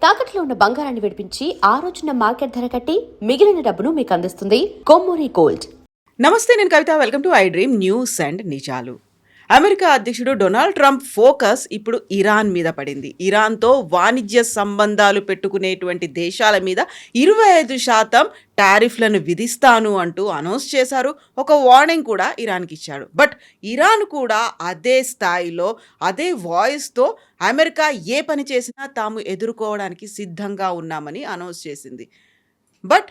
తాకట్లో ఉన్న బంగారాన్ని విడిపించి ఆ రోజున మార్కెట్ ధర కట్టి మిగిలిన డబ్బును మీకు అందిస్తుంది కొమ్మూరి గోల్డ్. నమస్తే, నేను Kavitha. Welcome to I dream news and నిజాలు. అమెరికా అధ్యక్షుడు డొనాల్డ్ ట్రంప్ ఫోకస్ ఇప్పుడు ఇరాన్ మీద పడింది. ఇరాన్తో వాణిజ్య సంబంధాలు పెట్టుకునేటువంటి దేశాల మీద 25% టారిఫ్లను విధిస్తాను అంటూ అనౌన్స్ చేశారు. ఒక వార్నింగ్ కూడా ఇరాన్కి ఇచ్చాడు. బట్ ఇరాన్ కూడా అదే స్థాయిలో అదే వాయిస్తో అమెరికా ఏ పని చేసినా తాము ఎదుర్కోవడానికి సిద్ధంగా ఉన్నామని అనౌన్స్ చేసింది. బట్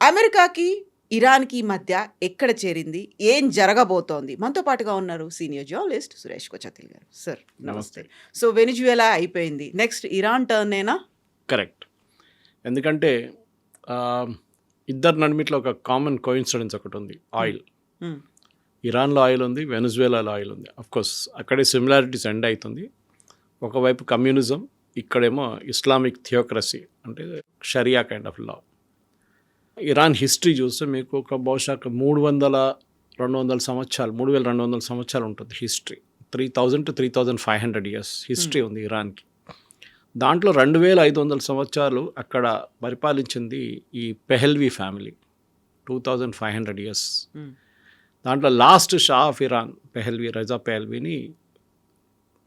అమెరికాకి ఇరాన్కి మధ్య ఎక్కడ చేరింది, ఏం జరగబోతోంది? మనతో పాటుగా ఉన్నారు సీనియర్ జర్నలిస్ట్ సురేష్ కొచతిల్ గారు. సార్ నమస్తే. సో వెనిజువేలా అయిపోయింది, నెక్స్ట్ ఇరాన్ టర్నేనా? కరెక్ట్. ఎందుకంటే ఇద్దరు నడిమిట్లో ఒక కామన్ కోయిన్సిడెన్స్ ఒకటి ఉంది, ఆయిల్. ఇరాన్లో ఆయిల్ ఉంది, వెనిజువేలాలో ఆయిల్ ఉంది. అఫ్కోర్స్ అక్కడే సిమిలారిటీస్ ఎండ్ అవుతుంది. ఒకవైపు కమ్యూనిజం, ఇక్కడేమో ఇస్లామిక్ థియోక్రసీ, అంటే షరియా kind of law. Iran history చూస్తే మీకు ఒక బహుశా 300-200 సంవత్సరాలు, 3200 సంవత్సరాలు ఉంటుంది హిస్టరీ. 3000 to 3500 ఇయర్స్ హిస్టరీ ఉంది ఇరాన్కి. దాంట్లో 2500 సంవత్సరాలు అక్కడ పరిపాలించింది ఈ పెహెల్వీ ఫ్యామిలీ, 2500 ఇయర్స్. దాంట్లో last shah of Iran Pahlavi, Reza పెహెల్వీని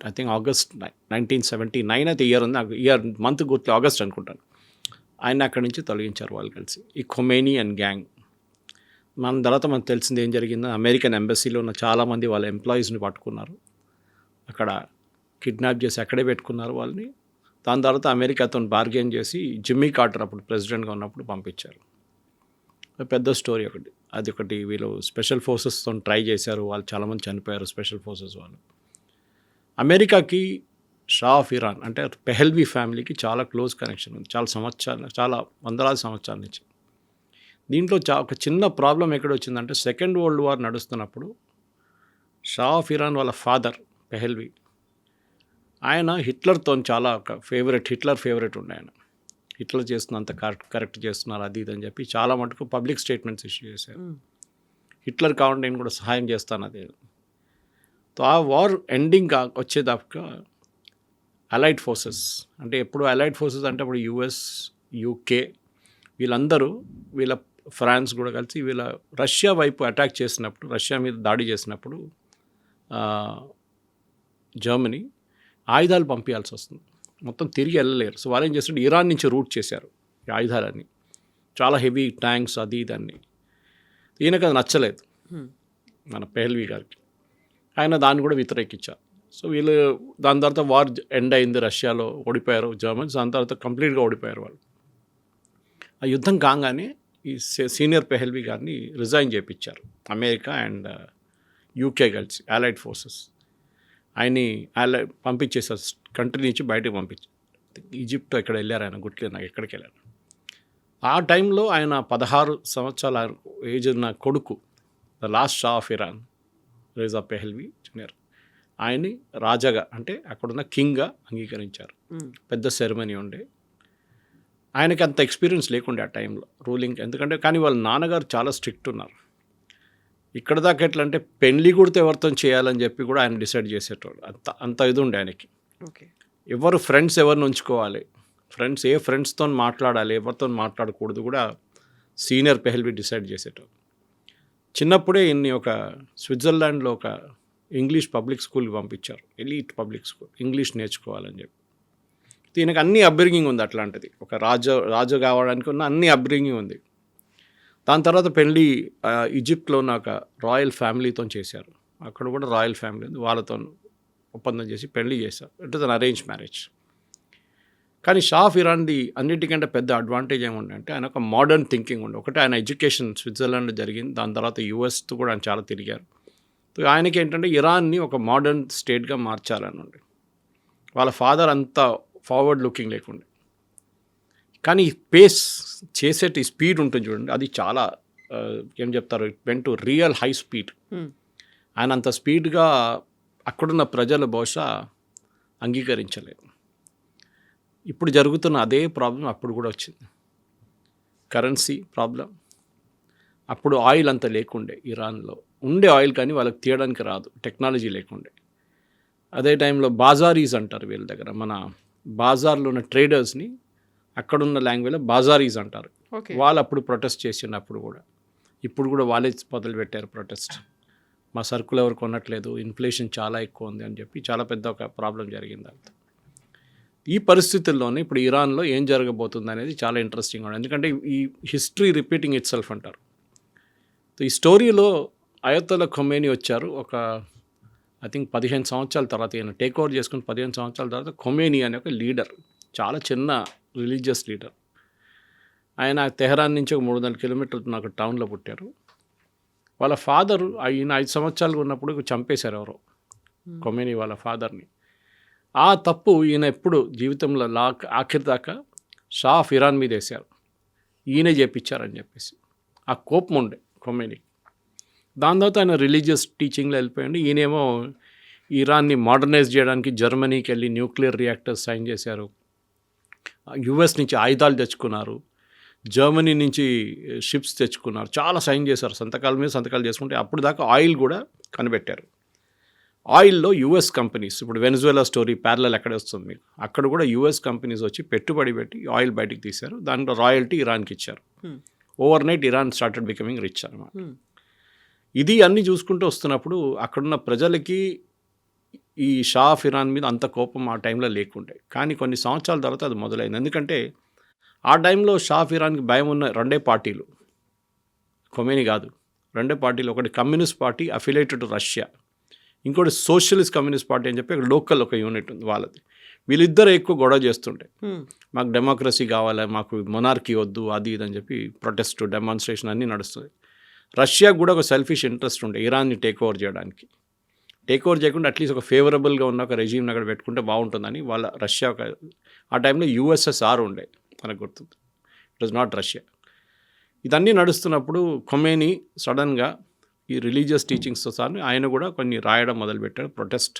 ఐ థింక్ ఆగస్ట్ 1979 అయితే ఇయర్ ఉంది, నాకు ఇయర్ మంత్ గుర్తు, ఆగస్ట్ అనుకుంటాను. ఆయన అక్కడి నుంచి తొలగించారు వాళ్ళు కలిసి, ఈ ఖొమేనీ అండ్ గ్యాంగ్. మన తర్వాత మనకు తెలిసింది ఏం జరిగిందో, అమెరికన్ ఎంబసీలో ఉన్న చాలామంది వాళ్ళ ఎంప్లాయీస్ని పట్టుకున్నారు, అక్కడ కిడ్నాప్ చేసి అక్కడే పెట్టుకున్నారు వాళ్ళని. దాని తర్వాత అమెరికాతో బార్గెన్ చేసి జిమ్మీ కార్టర్ అప్పుడు ప్రెసిడెంట్గా ఉన్నప్పుడు పంపించారు. పెద్ద స్టోరీ ఒకటి అది. ఒకటి వీళ్ళు స్పెషల్ ఫోర్సెస్తో ట్రై చేశారు, వాళ్ళు చాలామంది చనిపోయారు స్పెషల్ ఫోర్సెస్ వాళ్ళు. అమెరికాకి షా ఆఫ్ ఇరాన్ అంటే పెహెల్వీ ఫ్యామిలీకి చాలా క్లోజ్ కనెక్షన్ ఉంది, చాలా సంవత్సరాలు, చాలా వందలాది సంవత్సరాల నుంచి. దీంట్లో ఒక చిన్న ప్రాబ్లం ఎక్కడ వచ్చిందంటే, సెకండ్ వరల్డ్ వార్ నడుస్తున్నప్పుడు షా ఆఫ్ ఇరాన్ వాళ్ళ ఫాదర్ పెహెల్వీ, ఆయన హిట్లర్తో చాలా ఒక హిట్లర్ ఫేవరెట్ ఉండే. ఆయన హిట్లర్ చేస్తున్నంత కరెక్ట్ చేస్తున్నారు అది ఇది అని చెప్పి చాలా మటుకు పబ్లిక్ స్టేట్మెంట్స్ ఇష్యూ చేశారు. హిట్లర్ కావాలంటే నేను కూడా సహాయం చేస్తాను అదే. సో ఆ వార్ ఎండింగ్ వచ్చేదాకా అలైడ్ ఫోర్సెస్, అంటే ఎప్పుడు అలైడ్ ఫోర్సెస్ అంటే అప్పుడు యుఎస్, యూకే, వీళ్ళందరూ, వీళ్ళ ఫ్రాన్స్ కూడా కలిసి వీళ్ళ రష్యా వైపు అటాక్ చేసినప్పుడు, రష్యా మీద దాడి చేసినప్పుడు జర్మనీ ఆయుధాలు పంపించాల్సి వస్తుంది, మొత్తం తిరిగి వెళ్ళలేరు. సో వాళ్ళు ఏం చేస్తుంటే ఇరాన్ నుంచి రూట్ చేశారు ఈ ఆయుధాలన్నీ, చాలా హెవీ ట్యాంక్స్ అది ఇదన్నీ. ఈయనకు అది నచ్చలేదు మన పెహెల్వీ గారికి, ఆయన దాన్ని కూడా వ్యతిరేకించారు. సో వీళ్ళు దాని తర్వాత వార్ ఎండ్ అయింది, రష్యాలో ఓడిపోయారు జర్మన్స్. దాని తర్వాత కంప్లీట్గా ఓడిపోయారు వాళ్ళు. ఆ యుద్ధం కాగానే ఈ సీనియర్ పెహెల్వీ గారిని రిజైన్ చేయించారు అమెరికా అండ్ యూకే కలిసి, అలైడ్ ఫోర్సెస్. ఆయన్ని పంపించేసారు కంట్రీ నుంచి, బయటకు పంపించారు. ఈజిప్ట్ ఎక్కడ వెళ్ళారు ఆయన, గుట్లేదు నాకు ఎక్కడికి వెళ్ళారు. ఆ టైంలో ఆయన 16 సంవత్సరాల ఏజ్ ఉన్న కొడుకు, the last shah of Iran Reza Pahlavi junior, ఆయన్ని రాజాగా అంటే అక్కడున్న కింగ్గా అంగీకరించారు. పెద్ద సెరమనీ ఉండే. ఆయనకి అంత ఎక్స్పీరియన్స్ లేకుండే ఆ టైంలో రూలింగ్, ఎందుకంటే కానీ వాళ్ళ నాన్నగారు చాలా స్ట్రిక్ట్ ఉన్నారు. ఇక్కడ దాకా ఎట్లా అంటే పెళ్లి కూడా ఎవరితో చేయాలని చెప్పి కూడా ఆయన డిసైడ్ చేసేటోడు, అంత ఇది ఉండే ఆయనకి. ఎవరు ఫ్రెండ్స్ ఎవరిని ఉంచుకోవాలి, ఏ ఫ్రెండ్స్తో మాట్లాడాలి, ఎవరితో మాట్లాడకూడదు కూడా సీనియర్ పెహెల్వీ డిసైడ్ చేసేటోడు. చిన్నప్పుడే ఇన్ని ఒక స్విట్జర్లాండ్లో ఒక ఇంగ్లీష్ పబ్లిక్ స్కూల్కి పంపించారు, ఎలీట్ పబ్లిక్ స్కూల్, ఇంగ్లీష్ నేర్చుకోవాలని చెప్పి. దీనికి అన్ని అప్బ్రింగింగ్ ఉంది అట్లాంటిది, ఒక రాజు కావడానికి ఉన్న అన్ని అప్బ్రింగింగ్ ఉంది. దాని తర్వాత పెళ్ళి ఈజిప్ట్లో ఉన్న ఒక రాయల్ ఫ్యామిలీతో చేశారు, అక్కడ కూడా రాయల్ ఫ్యామిలీ ఉంది, వాళ్ళతో ఒప్పందం చేసి పెళ్ళి చేశారు. It is an arrange marriage. కానీ షా ఆఫ్ ఇరాన్ది అన్నిటికంటే పెద్ద అడ్వాంటేజ్ ఏముందంటే ఆయన ఒక మోడర్న్ థింకింగ్ ఉండే. ఒకటి ఆయన ఎడ్యుకేషన్ స్విట్జర్లాండ్లో జరిగింది, దాని తర్వాత యుఎస్తో కూడా ఆయన చాలా తిరిగారు. ఆయనకి ఏంటంటే ఇరాన్ని ఒక మోడర్న్ స్టేట్గా మార్చాలని ఉండే. వాళ్ళ ఫాదర్ అంతా ఫార్వర్డ్ లుకింగ్ లేకుండే, కానీ పేస్ చేసేటి స్పీడ్ ఉంటుంది చూడండి, అది చాలా ఏం చెప్తారు, it went to real high speed. ఆయన అంత స్పీడ్గా అక్కడున్న ప్రజలు బహుశా అంగీకరించలేదు. ఇప్పుడు జరుగుతున్న అదే ప్రాబ్లం అప్పుడు కూడా వచ్చింది, కరెన్సీ ప్రాబ్లం. అప్పుడు ఆయిల్ అంత లేకుండే, ఇరాన్లో ఉండే ఆయిల్ కానీ వాళ్ళకి తీయడానికి రాదు, టెక్నాలజీ లేకుండే. అదే టైంలో బాజారీస్ అంటారు వీళ్ళ దగ్గర, మన బాజార్లో ఉన్న ట్రేడర్స్ని అక్కడున్న లాంగ్వేజ్లో బాజారీస్ అంటారు. ఓకే. వాళ్ళు అప్పుడు ప్రొటెస్ట్ చేసినప్పుడు కూడా, ఇప్పుడు కూడా వాళ్ళే మొదలుపెట్టారు ప్రొటెస్ట్. మా సరుకులు ఎవరు కొనట్లేదు, ఇన్ఫ్లేషన్ చాలా ఎక్కువ ఉంది అని చెప్పి చాలా పెద్ద ఒక ప్రాబ్లం జరిగింది అంత. ఈ పరిస్థితుల్లోనే ఇప్పుడు ఇరాన్లో ఏం జరగబోతుంది అనేది చాలా ఇంట్రెస్టింగ్ ఉంది. ఎందుకంటే ఈ హిస్టరీ రిపీటింగ్ ఇట్ సెల్ఫ్ అంటారు. ఈ స్టోరీలో అయతొల్లా ఖొమేనీ వచ్చారు ఒక ఐ థింక్ 15 సంవత్సరాల తర్వాత, ఈయన టేక్ ఓవర్ చేసుకుని 15 సంవత్సరాల తర్వాత ఖొమేనీ అనే ఒక లీడర్, చాలా చిన్న రిలీజియస్ లీడర్. ఆయన తెహరాన్ నుంచి ఒక 300 కిలోమీటర్లు నాకు టౌన్లో పుట్టారు. వాళ్ళ ఫాదర్ ఈయన 5 సంవత్సరాలు ఉన్నప్పుడు చంపేశారు ఎవరో, ఖొమేనీ వాళ్ళ ఫాదర్ని. ఆ తప్పు ఈయన ఎప్పుడు జీవితంలో ఆఖరి దాకా షా ఆఫ్ ఇరాన్ మీద వేశారు, ఈయనే చేపించారని చెప్పేసి. ఆ కోపం ఉండే ఖొమేనీ. దాని తర్వాత ఆయన రిలీజియస్ టీచింగ్లో వెళ్ళిపోయాడు. ఈయనేమో ఇరాన్ని మోడర్నైజ్ చేయడానికి జర్మనీకి వెళ్ళి న్యూక్లియర్ రియాక్టర్స్ సైన్ చేశారు, యుఎస్ నుంచి ఆయుధాలు తెచ్చుకున్నారు, జర్మనీ నుంచి షిప్స్ తెచ్చుకున్నారు, చాలా సైన్ చేశారు, సంతకాల మీద సంతకాలు చేసుకుంటే. అప్పుడు దాకా ఆయిల్ కూడా కనిపెట్టారు. ఆయిల్లో యుఎస్ కంపెనీస్, ఇప్పుడు వెనిజువేలా స్టోరీ ప్యారలల్ ఎక్కడ వస్తుంది మీకు, అక్కడ కూడా యుఎస్ కంపెనీస్ వచ్చి పెట్టుబడి పెట్టి ఆయిల్ బయటికి తీశారు. దాంట్లో రాయల్టీ ఇరాన్కి ఇచ్చారు. Over night Iran started becoming rich అనమాట. ఇది అన్నీ చూసుకుంటూ వస్తున్నప్పుడు అక్కడున్న ప్రజలకి ఈ షా ఆఫ్ ఇరాన్ మీద అంత కోపం ఆ టైంలో లేకుండే. కానీ కొన్ని సంవత్సరాల తర్వాత అది మొదలైంది. ఎందుకంటే ఆ టైంలో షా ఆఫ్ ఇరాన్కి భయం ఉన్న రెండే పార్టీలు, ఖొమేనీ కాదు, రెండే పార్టీలు. ఒకటి communist party affiliated to Russia, ఇంకోటి సోషలిస్ట్ కమ్యూనిస్ట్ పార్టీ అని చెప్పి అక్కడ లోకల్ ఒక యూనిట్ ఉంది వాళ్ళది. వీళ్ళిద్దరు ఎక్కువ గొడవ చేస్తుంటే, మాకు డెమోక్రసీ కావాలి, మాకు మొనార్కీ వద్దు, అది ఇది అని చెప్పి ప్రొటెస్ట్ డెమాన్స్ట్రేషన్ అన్నీ నడుస్తుంది. రష్యాకు కూడా ఒక సెల్ఫిష్ ఇంట్రెస్ట్ ఉండే ఇరాన్ని టేక్ ఓవర్ చేయడానికి. టేక్ ఓవర్ చేయకుండా అట్లీస్ట్ ఒక ఫేవరబుల్గా ఉన్న ఒక రెజీమ్ని అక్కడ పెట్టుకుంటే బాగుంటుందని వాళ్ళ రష్యా ఒక, ఆ టైంలో యుఎస్ఎస్ఆర్ ఉండే, మనకు గుర్తుంది, ఇట్ వాజ్ నాట్ రష్యా. ఇదన్నీ నడుస్తున్నప్పుడు ఖొమేనీ సడన్గా ఈ రిలీజియస్ టీచింగ్స్తో సార్ ఆయన కూడా కొన్ని రాయడం మొదలుపెట్టాడు, ప్రొటెస్ట్.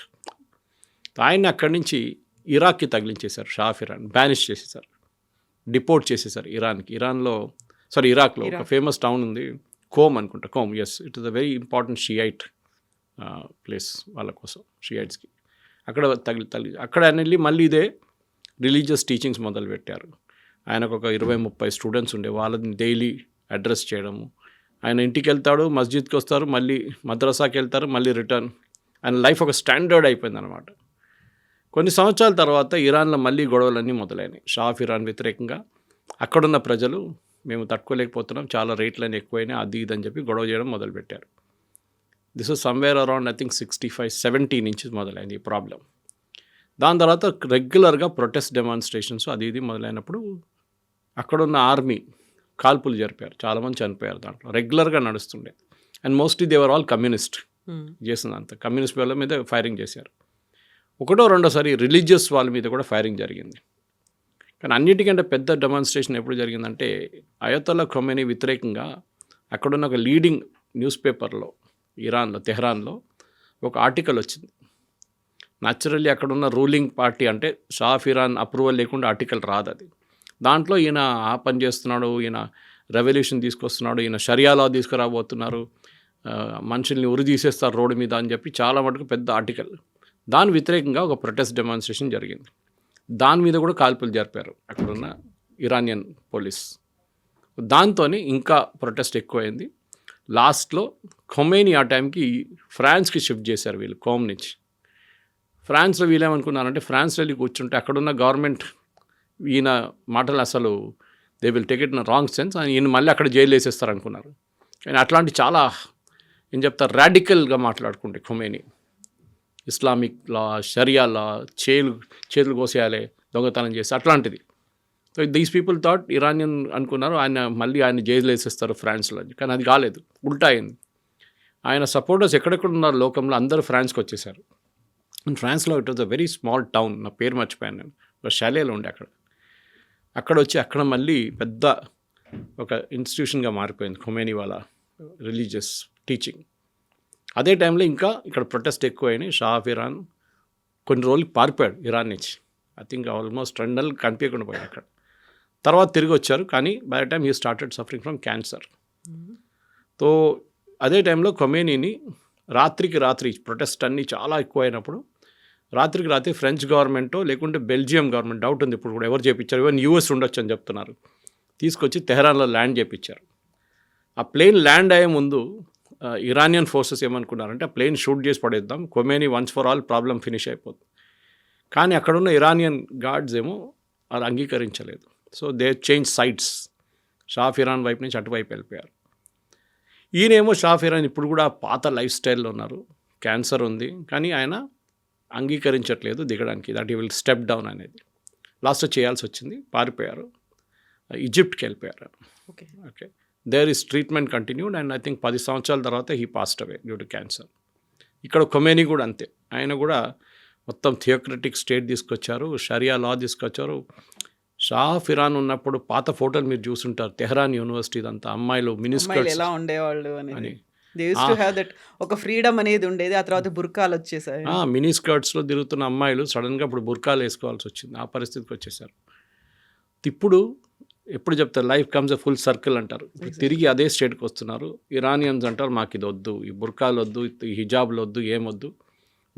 ఆయన అక్కడి నుంచి ఇరాక్కి తగిలించేశారు, షా ఆఫ్ ఇరాన్ బ్యానిష్ చేసేసారు, డిపోర్ట్ చేసేసారు ఇరాక్లో ఒక ఫేమస్ టౌన్ ఉంది, కోమ్ అనుకుంటా, Qom, yes, it is a very important Shiite place వాళ్ళ కోసం, షియైట్స్కి. అక్కడ అక్కడ ఆయన వెళ్ళి మళ్ళీ ఇదే రిలీజియస్ టీచింగ్స్ మొదలుపెట్టారు. ఆయనకు ఒక 20-30 స్టూడెంట్స్ ఉండే, వాళ్ళని డైలీ అడ్రస్ చేయడము. ఆయన ఇంటికి వెళ్తాడు, మస్జిద్కి వస్తారు, మళ్ళీ మద్రసాకి వెళ్తారు, మళ్ళీ రిటర్న్. ఆయన లైఫ్ ఒక స్టాండర్డ్ అయిపోయింది అనమాట. కొన్ని సంవత్సరాల తర్వాత ఇరాన్లో మళ్ళీ గొడవలన్నీ మొదలైనాయి షా ఆఫ్ ఇరాన్ వ్యతిరేకంగా. అక్కడున్న ప్రజలు మేము తట్టుకోలేకపోతున్నాం, చాలా రేట్లన్నీ ఎక్కువైనాయి, అది ఇది అని చెప్పి గొడవ చేయడం మొదలుపెట్టారు. This is somewhere around I think 65-70 నుంచి మొదలైంది ఈ ప్రాబ్లం. దాని తర్వాత రెగ్యులర్గా ప్రొటెస్ట్ డెమాన్స్ట్రేషన్స్ అది ఇది మొదలైనప్పుడు అక్కడున్న ఆర్మీ కాల్పులు జరిపారు, చాలామంది చనిపోయారు. దాంట్లో రెగ్యులర్గా నడుస్తుండే. And mostly they were all communist చేసిందంత, కమ్యూనిస్ట్ వాళ్ళ మీద ఫైరింగ్ చేశారు. ఒకటో రెండోసారి రిలీజియస్ వాళ్ళ మీద కూడా ఫైరింగ్ జరిగింది. కానీ అన్నిటికంటే పెద్ద డెమాన్స్ట్రేషన్ ఎప్పుడు జరిగిందంటే అయతొల్లా ఖొమేనీ వ్యతిరేకంగా అక్కడున్న ఒక లీడింగ్ న్యూస్ పేపర్లో ఇరాన్లో, తెహరాన్లో ఒక ఆర్టికల్ వచ్చింది. న్యాచురల్లీ అక్కడున్న రూలింగ్ పార్టీ అంటే షా ఆఫ్ ఇరాన్ అప్రూవల్ లేకుండా ఆర్టికల్ రాదు అది. దాంట్లో ఈయన ఆ పని చేస్తున్నాడు, ఈయన రెవల్యూషన్ తీసుకొస్తున్నాడు, ఈయన షరియా లా తీసుకురాబోతున్నారు, మనుషుల్ని ఉరి తీసేస్తారు రోడ్డు మీద అని చెప్పి చాలా మటుకు పెద్ద ఆర్టికల్. దాని వ్యతిరేకంగా ఒక ప్రొటెస్ట్ డెమాన్స్ట్రేషన్ జరిగింది. దాని మీద కూడా కాల్పులు జరిపారు అక్కడున్న ఇరానియన్ పోలీస్. దాంతో ఇంకా ప్రొటెస్ట్ ఎక్కువైంది. లాస్ట్లో ఖొమేనీ ఆ టైంకి ఫ్రాన్స్కి షిఫ్ట్ చేశారు వీళ్ళు, కోమ్ నుంచి. ఫ్రాన్స్లో వీళ్ళేమనుకున్నారంటే ఫ్రాన్స్లో వెళ్ళి కూర్చుంటే అక్కడున్న గవర్నమెంట్ ఈయన మాటలు అసలు they will take it in wrong sense, ఈయన మళ్ళీ అక్కడ జైలు వేసేస్తారు అనుకున్నారు. కానీ అట్లాంటి చాలా ఏం చెప్తారు రాడికల్గా మాట్లాడుకుంటే ఖొమేనీ, ఇస్లామిక్ లా, షరియా లా, చేతులు కోసేయాలి, దొంగతనం చేసి అట్లాంటిది. So these people thought Iranian అనుకున్నారు ఆయన జైలు వేసేస్తారు ఫ్రాన్స్లో. కానీ అది కాలేదు, ఉల్టా అయింది. ఆయన సపోర్టర్స్ ఎక్కడెక్కడ ఉన్నారు లోకంలో అందరూ ఫ్రాన్స్కి వచ్చేసారు. అండ్ ఫ్రాన్స్లో it was a very small town, నా పేరు మర్చిపోయాను నేను, ఒక షాలేలో ఉండే అక్కడ వచ్చి అక్కడ మళ్ళీ పెద్ద ఒక ఇన్స్టిట్యూషన్గా మారిపోయింది ఖొమేనీ వాళ్ళ రిలీజియస్ టీచింగ్. అదే టైంలో ఇంకా ఇక్కడ ప్రొటెస్ట్ ఎక్కువైనాయి. షా ఆఫ్ ఇరాన్ కొన్ని రోజులు పారిపోయాడు ఇరాన్ నుంచి. ఐ థింక్ ఆల్మోస్ట్ 2 నెలలు కనిపించకుండా పోయాడు అక్కడ. తర్వాత తిరిగి వచ్చారు, కానీ by the time he started suffering from cancer. So అదే టైంలో ఖొమేనీని రాత్రికి రాత్రి ప్రొటెస్ట్ అన్నీ చాలా ఎక్కువైనప్పుడు రాత్రికి రాత్రి ఫ్రెంచ్ గవర్నమెంటో లేకుంటే బెల్జియం గవర్నమెంట్, డౌట్ ఉంది ఇప్పుడు కూడా ఎవరు చేయించారు, ఈవెన్ యూఎస్ ఉండొచ్చు అని చెప్తున్నారు, తీసుకొచ్చి తెహరాన్లో ల్యాండ్ చేయించారు. ఆ ప్లేన్ ల్యాండ్ అయ్యే ముందు ఇరానియన్ ఫోర్సెస్ ఏమనుకున్నారంటే ఆ ప్లేన్ షూట్ చేసి పడేద్దాం, Khomeini once for all problem finish అయిపోతుంది. కానీ అక్కడున్న ఇరానియన్ గార్డ్స్ ఏమో అది అంగీకరించలేదు. So they change sides, shah of Iran వైపు నుంచి అటువైపు వెళ్ళిపోయారు. ఈయనేమో షా ఆఫ్ ఇరాన్ ఇప్పుడు కూడా పాత లైఫ్ స్టైల్లో ఉన్నారు, క్యాన్సర్ ఉంది, కానీ ఆయన అంగీకరించట్లేదు దిగడానికి, that he will step down అనేది. లాస్ట్ చేయాల్సి వచ్చింది, పారిపోయారు, ఈజిప్ట్కి వెళ్ళిపోయారు. Okay okay, there is treatment continued and I think 10 సంవత్సరాల తర్వాత he passed away due to cancer. ఇక్కడ ఖొమేనీ కూడా అంతే, ఆయన కూడా మొత్తం థియోక్రటిక్ స్టేట్ తీసుకొచ్చారు, షరియా లా తీసుకొచ్చారు. షా ఆఫ్ ఇరాన్ ఉన్నప్పుడు పాత ఫోటోలు మీరు చూసుంటారు, తెహరాన్ యూనివర్సిటీ అంతా అమ్మాయిలు మినిస్కర్ట్స్ ఎలా ఉండేవాళ్ళు అని, they used to have that ఒక ఫ్రీడమ్ అనేది ఉండేది. ఆ తర్వాత బుర్కాలు వచ్చేసాయి. మినీ స్కర్ట్స్లో తిరుగుతున్న అమ్మాయిలు సడన్గా ఇప్పుడు బుర్కాలు వేసుకోవాల్సి వచ్చింది, ఆ పరిస్థితికి వచ్చేసారు. ఇప్పుడు ఎప్పుడు చెప్తారు life comes a full circle అంటారు, తిరిగి అదే స్టేట్కి వస్తున్నారు. ఇరానియన్స్ అంటారు మాకు ఇది వద్దు, ఈ బుర్కాలు వద్దు, ఈ హిజాబ్లు వద్దు, ఏమొద్దు,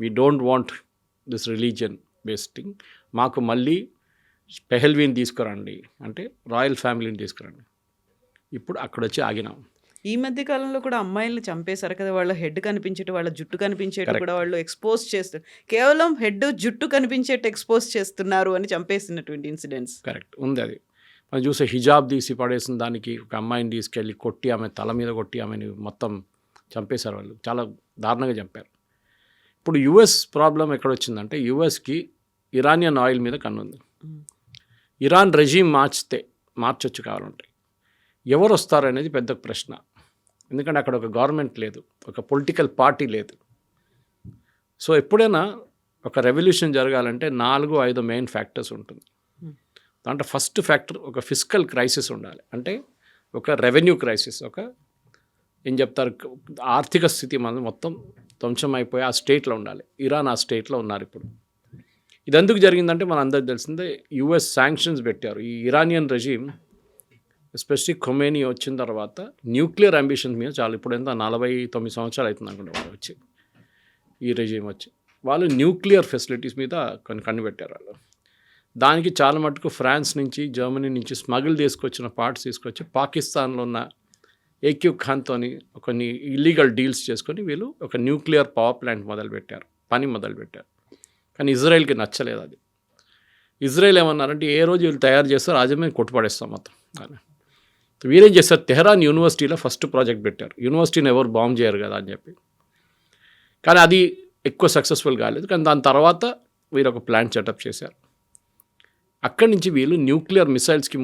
we don't want this religion based thing, మాకు మళ్ళీ పెహల్వీని తీసుకురండి అంటే రాయల్ ఫ్యామిలీని తీసుకురండి. ఇప్పుడు అక్కడ వచ్చి ఆగినాం. ఈ మధ్య కాలంలో కూడా అమ్మాయిల్ని చంపేశారు కదా, వాళ్ళ హెడ్ కనిపించేట్టు వాళ్ళ జుట్టు కనిపించేట్టు కూడా వాళ్ళు ఎక్స్పోజ్ చేస్తారు. కేవలం హెడ్ జుట్టు కనిపించేట్టు ఎక్స్పోజ్ చేస్తున్నారు అని చంపేసినటువంటి ఇన్సిడెంట్స్ కరెక్ట్ ఉంది. అది మనం చూసే హిజాబ్ తీసి పడేసిన దానికి ఒక అమ్మాయిని తీసుకెళ్ళి కొట్టి ఆమె తల మీద కొట్టి ఆమెని మొత్తం చంపేశారు, వాళ్ళు చాలా దారుణంగా చంపారు. ఇప్పుడు యుఎస్ ప్రాబ్లం ఎక్కడ వచ్చిందంటే యుఎస్కి ఇరానియన్ ఆయిల్ మీద కన్నుంది. ఇరాన్ రెజీమ్ మార్చొచ్చు కావాలంటే ఎవరు వస్తారు అనేది పెద్ద ప్రశ్న. ఎందుకంటే అక్కడ ఒక గవర్నమెంట్ లేదు, ఒక పొలిటికల్ పార్టీ లేదు. సో ఎప్పుడైనా ఒక రెవల్యూషన్ జరగాలంటే 4-5 మెయిన్ ఫ్యాక్టర్స్ ఉంటుంది. దాంట్లో ఫస్ట్ ఫ్యాక్టర్ ఒక ఫిజికల్ క్రైసిస్ ఉండాలి, అంటే ఒక రెవెన్యూ క్రైసిస్, ఒక ఏం చెప్తారు ఆర్థిక స్థితి మనం మొత్తం ధ్వంసం అయిపోయి ఆ స్టేట్లో ఉండాలి. ఇరాన్ ఆ స్టేట్లో ఉన్నారు ఇప్పుడు. ఇది ఎందుకు జరిగిందంటే మన అందరికి తెలిసిందే, యుఎస్ శాంక్షన్స్ పెట్టారు. ఈ ఇరానియన్ రెజీమ్ ఎస్పెషల్లీ ఖొమేనీ వచ్చిన తర్వాత న్యూక్లియర్ అంబిషన్స్ మీద చాలా, ఇప్పుడు ఎంత 49 సంవత్సరాలు అవుతుంది అనుకుంటా వాళ్ళు వచ్చి, ఈ రెజీమ్ వచ్చి వాళ్ళు న్యూక్లియర్ ఫెసిలిటీస్ మీద కొన్ని కనిపెట్టారు వాళ్ళు. దానికి చాలా మటుకు ఫ్రాన్స్ నుంచి జర్మనీ నుంచి స్మగిల్ తీసుకొచ్చిన పార్ట్స్ తీసుకొచ్చి పాకిస్తాన్లో ఉన్న ఏక్యూ ఖాన్తో కొన్ని ఇల్లీగల్ డీల్స్ చేసుకొని వీళ్ళు ఒక న్యూక్లియర్ పవర్ ప్లాంట్ పని మొదలుపెట్టారు. కానీ ఇజ్రాయెల్కి నచ్చలేదు అది. ఇజ్రాయెల్ ఏమన్నారంటే ఏ రోజు వీళ్ళు తయారు చేస్తారు రాజ్యం మీద కొట్టుపడేస్తాం మొత్తం అని. వీరేం చేస్తారు, తెహరాన్ యూనివర్సిటీలో ఫస్ట్ ప్రాజెక్ట్ పెట్టారు. యూనివర్సిటీని ఎవరు బాంబ్ చేయరు కదా అని చెప్పి, కానీ అది ఎక్కువ సక్సెస్ఫుల్ కాలేదు. కానీ దాని తర్వాత వీరు ఒక ప్లాంట్ సెటప్ చేశారు. అక్కడి నుంచి వీళ్ళు న్యూక్లియర్ మిసైల్స్కి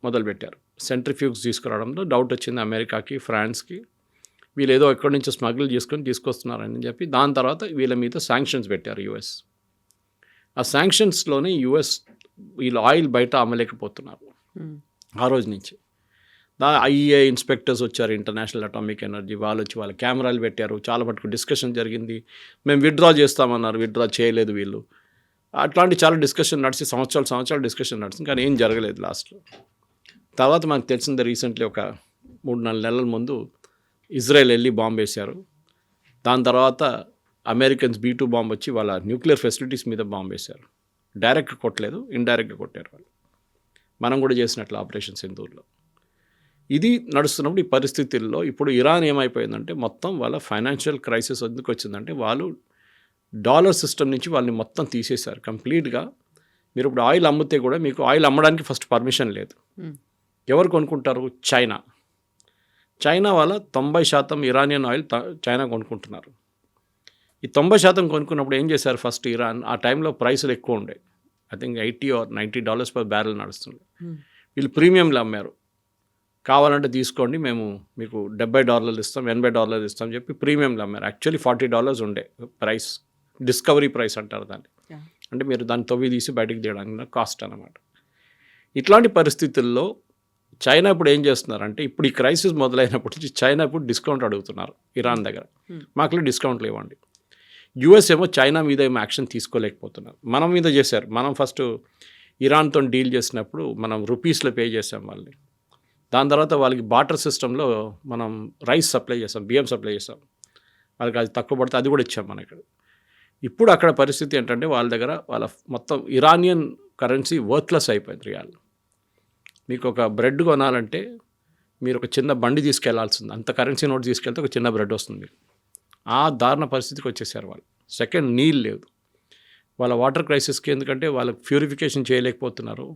మొదలుపెట్టారు. సెంట్రిఫ్యూగ్స్ తీసుకురావడంలో డౌట్ వచ్చింది అమెరికాకి, ఫ్రాన్స్కి. వీళ్ళు ఏదో ఎక్కడి నుంచో స్మగ్ల్ తీసుకొస్తున్నారని చెప్పి దాని తర్వాత వీళ్ళ మీద శాంక్షన్స్ పెట్టారు యుఎస్. ఆ శాంక్షన్స్లోనే యుఎస్ వీళ్ళు ఆయిల్ బయట అమ్మలేకపోతున్నారు ఆ రోజు నుంచి. ఐఏ ఇన్స్పెక్టర్స్ వచ్చారు, ఇంటర్నేషనల్ అటామిక్ ఎనర్జీ వాళ్ళు వచ్చి వాళ్ళ కెమెరాలు పెట్టారు. చాలా మటుకు డిస్కషన్ జరిగింది. మేము విత్డ్రా చేస్తామన్నారు, విత్డ్రా చేయలేదు వీళ్ళు. అట్లాంటి చాలా డిస్కషన్ నడిచి సంవత్సరాలు డిస్కషన్ నడిచింది, కానీ ఏం జరగలేదు లాస్ట్లో. తర్వాత మనకు తెలిసింది రీసెంట్లీ ఒక 3-4 నెలల ముందు ఇజ్రాయెల్ వెళ్ళి బాంబు వేశారు. దాని తర్వాత అమెరికన్స్ B-2 బాంబు వచ్చి వాళ్ళ న్యూక్లియర్ ఫెసిలిటీస్ మీద బాంబు వేశారు. డైరెక్ట్ కొట్టలేదు, ఇండైరెక్ట్గా కొట్టారు వాళ్ళు. మనం కూడా చేసినట్లు ఆపరేషన్ సింధూర్లో. ఇది నడుస్తున్నప్పుడు ఈ పరిస్థితుల్లో ఇప్పుడు ఇరాన్ ఏమైపోయిందంటే మొత్తం వాళ్ళ ఫైనాన్షియల్ క్రైసిస్ ఎందుకు వచ్చిందంటే వాళ్ళు డాలర్ సిస్టమ్ నుంచి వాళ్ళని మొత్తం తీసేశారు కంప్లీట్గా. మీరు ఇప్పుడు ఆయిల్ అమ్మితే కూడా మీకు ఆయిల్ అమ్మడానికి ఫస్ట్ పర్మిషన్ లేదు. ఎవరు కొనుక్కుంటారు? చైనా వాళ్ళ 90% ఇరానియన్ ఆయిల్ చైనా కొనుక్కుంటున్నారు. ఈ 90% కొనుక్కున్నప్పుడు ఏం చేశారు ఫస్ట్ ఇరాన్, ఆ టైంలో ప్రైసులు ఎక్కువ ఉండే, I think $80 or $90 per barrel నడుస్తుంది. వీళ్ళు ప్రీమియంలు అమ్మారు. కావాలంటే తీసుకోండి, మేము మీకు $70 ఇస్తాం, $80 ఇస్తాం చెప్పి ప్రీమియంలు అమ్మారు. యాక్చువల్లీ $40 ఉండే ప్రైస్, డిస్కవరీ ప్రైస్ అంటారు దాన్ని. అంటే మీరు దాన్ని తవ్వి తీసి బయటకు తీయడానికి కాస్ట్ అన్నమాట. ఇట్లాంటి పరిస్థితుల్లో చైనా ఇప్పుడు ఏం చేస్తున్నారంటే, ఇప్పుడు ఈ క్రైసిస్ మొదలైనప్పటి నుంచి చైనా ఇప్పుడు డిస్కౌంట్ అడుగుతున్నారు ఇరాన్ దగ్గర. మాకు డిస్కౌంట్లు ఇవ్వండి. యుఎస్ ఏమో చైనా మీద ఏమో యాక్షన్ తీసుకోలేకపోతున్నారు, మనం మీద చేశారు. మనం ఫస్ట్ ఇరాన్తో డీల్ చేసినప్పుడు మనం రూపీస్లో పే చేసాం వాళ్ళని. దాని తర్వాత వాళ్ళకి బాటర్ సిస్టంలో మనం రైస్ సప్లై చేసాం, బియ్యం సప్లై చేసాం. వాళ్ళకి అది తక్కువ పడితే అది కూడా ఇచ్చాం మనం ఇక్కడ. ఇప్పుడు అక్కడ పరిస్థితి ఏంటంటే వాళ్ళ దగ్గర వాళ్ళ మొత్తం ఇరానియన్ కరెన్సీ వర్త్లెస్ అయిపోయింది రియాల్. మీకు ఒక బ్రెడ్ కొనాలంటే మీరు ఒక చిన్న బండి తీసుకెళ్లాల్సింది, అంత కరెన్సీ నోట్ తీసుకెళ్తే ఒక చిన్న బ్రెడ్ వస్తుంది మీకు. ఆ దారుణ పరిస్థితికి వచ్చేసారు వాళ్ళు. సెకండ్, నీళ్ళు లేదు వాళ్ళ వాటర్ క్రైసిస్కి, ఎందుకంటే వాళ్ళకి ప్యూరిఫికేషన్ చేయలేకపోతున్నారు,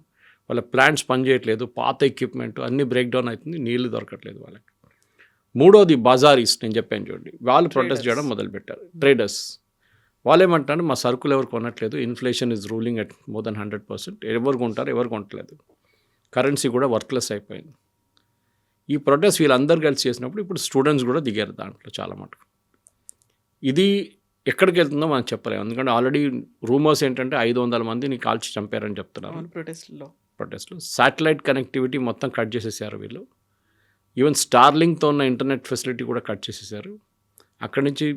వాళ్ళ ప్లాంట్స్ పనిచేయట్లేదు, పాత ఎక్విప్మెంట్ అన్నీ బ్రేక్ డౌన్ అవుతుంది, నీళ్లు దొరకట్లేదు వాళ్ళకి. మూడోది బజారీస్, నేను చెప్పాను చూడండి, వాళ్ళు ప్రొటెస్ట్ చేయడం మొదలుపెట్టారు. ట్రేడర్స్ వాళ్ళు ఏమంటారు, మా సరుకులు ఎవరు కొనట్లేదు, inflation is ruling at more than 100%, ఎవరు కొంటారు, ఎవరు కొనట్లేదు, కరెన్సీ కూడా వర్త్లెస్ అయిపోయింది. ఈ ప్రొటెస్ట్ వీళ్ళందరూ కలిసి చేసినప్పుడు ఇప్పుడు స్టూడెంట్స్ కూడా దిగారు దాంట్లో చాలా మటుకు. ఇది ఎక్కడికి వెళ్తుందో మనం చెప్పలేము, ఎందుకంటే ఆల్రెడీ రూమర్స్ ఏంటంటే 500 మందిని కాల్చి చంపారని చెప్తున్నారు ప్రొటెస్ట్లో. శాటిలైట్ కనెక్టివిటీ మొత్తం కట్ చేసేసారు వీళ్ళు. ఈవెన్ స్టార్లింగ్తో ఉన్న ఇంటర్నెట్ ఫెసిలిటీ కూడా కట్ చేసేసారు. అక్కడి నుంచి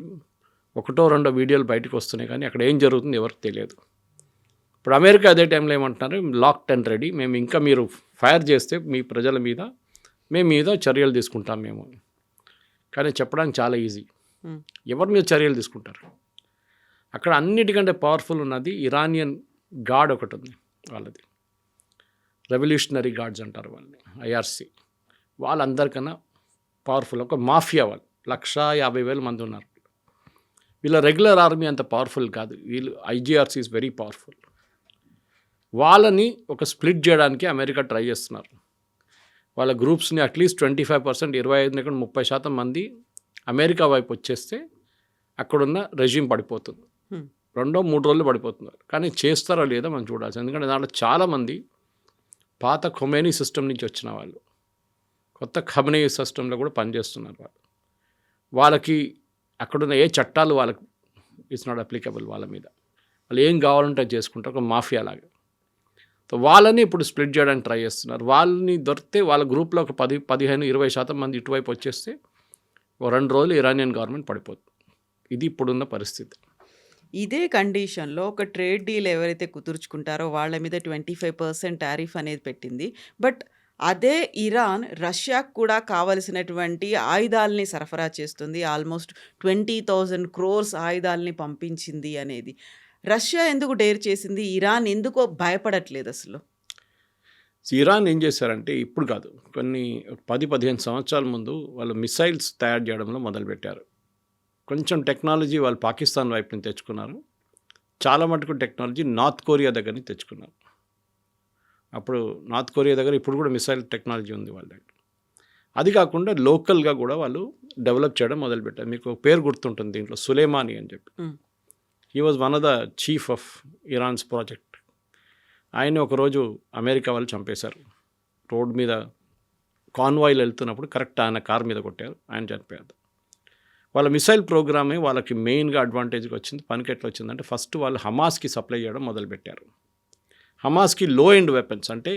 ఒకటో రెండో వీడియోలు బయటకు వస్తున్నాయి, కానీ అక్కడ ఏం జరుగుతుంది ఎవరికి తెలియదు. ఇప్పుడు అమెరికా అదే టైంలో ఏమంటున్నారు, లాక్డ్ అండ్ రెడీ, మేము ఇంకా మీరు ఫైర్ చేస్తే మీ ప్రజల మీద మేము మీద చర్యలు తీసుకుంటాం మేము. కానీ చెప్పడానికి చాలా ఈజీ, ఎవరి మీద చర్యలు తీసుకుంటారు. అక్కడ అన్నిటికంటే పవర్ఫుల్ ఉన్నది ఇరానియన్ గార్డ్ ఒకటి ఉంది వాళ్ళది, రెవల్యూషనరీ గార్డ్స్ అంటారు వాళ్ళని, ఐఆర్సి. వాళ్ళందరికన్నా పవర్ఫుల్ ఒక మాఫియా. వాళ్ళు 150,000 మంది ఉన్నారు. వీళ్ళ రెగ్యులర్ ఆర్మీ అంత పవర్ఫుల్ కాదు, వీళ్ళు ఐజీఆర్సీ ఈజ్ వెరీ పవర్ఫుల్. వాళ్ళని ఒక స్ప్లిట్ చేయడానికి అమెరికా ట్రై చేస్తున్నారు. వాళ్ళ గ్రూప్స్ని అట్లీస్ట్ 25%, 25-30% మంది అమెరికా వైపు వచ్చేస్తే అక్కడున్న రెజ్యూమ్ పడిపోతుంది. 2-3 రోజులు పడిపోతున్నారు. కానీ చేస్తారో లేదో మనం చూడాల్సి, ఎందుకంటే దాంట్లో చాలామంది పాత ఖొమేనీ సిస్టమ్ నుంచి వచ్చిన వాళ్ళు, కొత్త ఖమేనీ సిస్టంలో కూడా పనిచేస్తున్నారు వాళ్ళు. వాళ్ళకి అక్కడున్న ఏ చట్టాలు వాళ్ళకి ఇట్స్ నాట్ అప్లికబుల్ వాళ్ళ మీద. వాళ్ళు ఏం కావాలంటే చేసుకుంటారు, ఒక మాఫియా లాగా. వాళ్ళని ఇప్పుడు స్ప్లిట్ చేయడానికి ట్రై చేస్తున్నారు. వాళ్ళని దొరికితే వాళ్ళ గ్రూప్లో ఒక 10-15-20% మంది ఇటువైపు వచ్చేస్తే 2 రోజులు ఇరానియన్ గవర్నమెంట్ పడిపోతుంది. ఇది ఇప్పుడున్న పరిస్థితి. ఇదే కండిషన్లో ఒక ట్రేడ్ డీల్ ఎవరైతే కుదుర్చుకుంటారో వాళ్ళ మీద 25% టారిఫ్ అనేది పెట్టింది. బట్ అదే ఇరాన్ రష్యాకు కూడా కావలసినటువంటి ఆయుధాలని సరఫరా చేస్తుంది. ఆల్మోస్ట్ 20,000 crores ఆయుధాలని పంపించింది అనేది. రష్యా ఎందుకు డేర్ చేసింది, ఇరాన్ ఎందుకో భయపడట్లేదు అసలు? ఇరాన్ ఏం చేశారంటే, ఇప్పుడు కాదు, కొన్ని 10-15 సంవత్సరాల ముందు వాళ్ళు మిసైల్స్ తయారు చేయడంలో మొదలుపెట్టారు. కొంచెం టెక్నాలజీ వాళ్ళు పాకిస్తాన్ వైపు నుంచి తెచ్చుకున్నారు, చాలా మటుకు టెక్నాలజీ నార్త్ కొరియా దగ్గర నుంచి తెచ్చుకున్నారు. అప్పుడు నార్త్ కొరియా దగ్గర ఇప్పుడు కూడా మిసైల్ టెక్నాలజీ ఉంది వాళ్ళ దగ్గర. అది కాకుండా లోకల్గా కూడా వాళ్ళు డెవలప్ చేయడం మొదలుపెట్టారు. మీకు పేరు గుర్తుంటుంది దీంట్లో, సులేమానీ అని చెప్పి. He was one of the chief of Iran's project. ఆయన ఒకరోజు అమెరికా వాళ్ళు చంపేశారు. రోడ్ మీద కాన్వాయ్లు వెళ్తున్నప్పుడు కరెక్ట్ ఆయన కార్ మీద కొట్టారు, ఆయన చనిపోయారు. వాళ్ళ మిసైల్ ప్రోగ్రామే వాళ్ళకి మెయిన్గా అడ్వాంటేజ్గా వచ్చింది. పనికి ఎట్లా వచ్చిందంటే, ఫస్ట్ వాళ్ళు హమాస్కి సప్లై చేయడం మొదలుపెట్టారు. హమాస్కి లో ఎండ్ వెపన్స్, అంటే